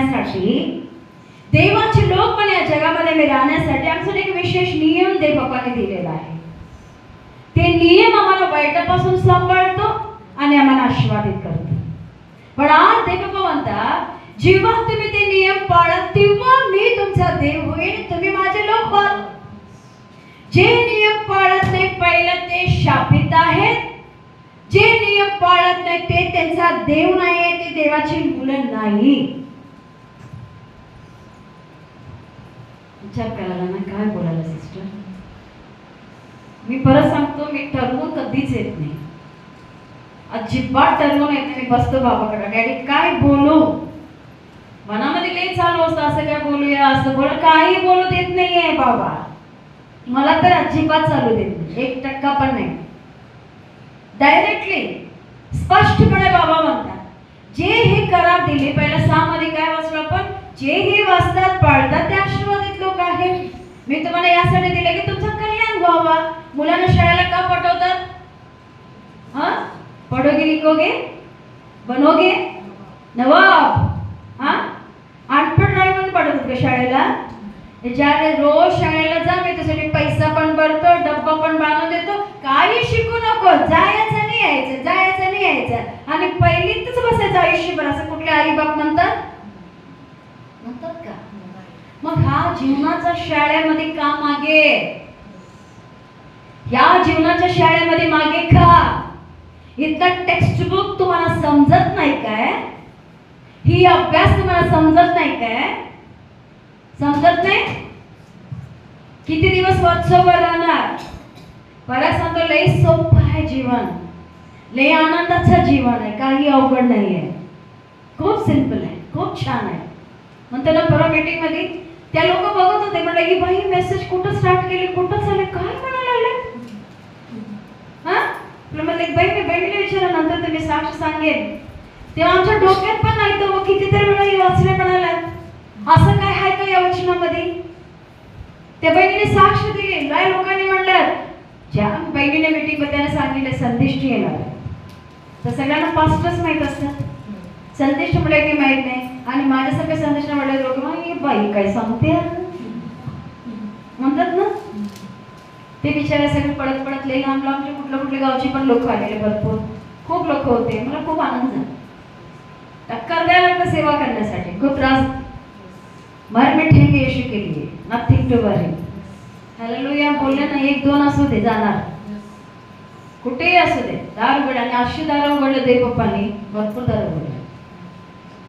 राहण्यासाठी, देवाचे लोक पण या जगामध्ये मी राहण्यासाठी आमच्यासाठी एक विशेष नियम देवबापाने दिलेला आहे. ते नियम आम्हाला वाईटापासून सांभाळतो आणि आम्हाला आशीर्वादित करतो. पण आज देवबापा म्हणतात, जेव्हा तुम्ही ते नियम पाळाल तेव्हा मी तुमचा देव होईल, तुम्ही माझे लोक व्हाल. जे नियम पाळत नाही पहिलं ते शापित आहेत. जे नियम पाळत नाही ते त्यांचा देव नाही आहे, ते देवाची मुलं नाही. विचार करायला ना काय बोलायला सिस्टर. मी परत सांगतो, मी ठरवून कधीच येत नाही, अजिबात ठरवून येत नाही. मी बसतो बाबाकडे, डॅडी काय बोलू, मनामध्ये काही चालू असतं, असं काय बोलूया, असं बोल, काही बोलू देत नाहीये बाबा. मला तर अजिबात चालू देत नाही, 1% पण नाही. डायरेक्टली स्पष्टपणे बाबा म्हणतात, जे हे करार दिले, पहिला 6 मध्ये काय वाचलं आपण, जे हे वाचतात पाळतात ते आशीर्वादित लोक आहेत. मी तुम्हाला यासाठी दिले की तुमचं कल्याण व्हावा. मुलांना शाळेला का पाठवतात? पढ़ोगे लिखोगे बनोगे नवाब. अनपढ़ नाही म्हणून पाठवतात का शाळेला? ज्याने रोज शाळेला जा, मी त्यासाठी पैसा पण भरतो, डब्बा पण बांधून देतो, काही शिकू नको, जायचं नाही यायचं, जायचं नाही यायचं आणि पहिलीतच बसायचं आयुष्यभर, असं कुठले आई बाप म्हणतात का? मग हा जीवनाच्या शाळेमध्ये का मागे, या जीवनाच्या शाळेमध्ये मागे का? इथलं टेक्स्ट बुक तुम्हाला समजत नाही काय? ही अभ्यास तुम्हाला समजत नाही काय? समजत नाही? किती दिवस वर्षभर राहणार? परत सांगतो, लय सोपं आहे जीवन, लय आनंदाचं जीवन आहे, काही अवघड नाही आहे, खूप सिंपल आहे, खूप छान आहे. म्हणतो ना, परवा मीटिंग मध्ये त्या लोक बघत होते, म्हटलं ही बाई मेसेज कुठं स्टार्ट केली, कुठं चालले, काय म्हणायला लागले? म्हटलं एक बाई, मी बहिणीला विचारलं, नंतर तुम्ही साक्ष सांगेल. तेव्हा आमच्या डोक्यात पण नाही तो कितीतरी वेळा वाचले म्हणाला, असं काय आहे का या वचनामध्ये? त्या बहिणीने साक्ष दिली. लय लोकांनी म्हणलं, ज्या बहिणीने मीटिंग मध्ये त्याने सांगितलं संदेष्टी येणार, तर सगळ्यांना पास्टच माहित असतात, संदेश म्हटलं की माहित नाही. आणि माझ्यासारखे संदेश म्हटले लोक, मग बाई काय सांगते म्हणतात ना. ते बिचारे सगळे पडत पडत लई लांब लांबचे कुठल्या गावचे पण लोक आलेले, भरपूर खूप लोक होते. मला खूप आनंद झाला, टक्कर द्यायला लागतं सेवा करण्यासाठी. खूप त्रास, मर मिठेंगे यीशु के लिए, नथिंग टू वरी. हालेलुया बोलले ना, 1-2 असू दे, जाणार कुठेही असू दे. दार उघड, आणि अशी दार उघडले देवबापांनी, भरपूर दार उघडले.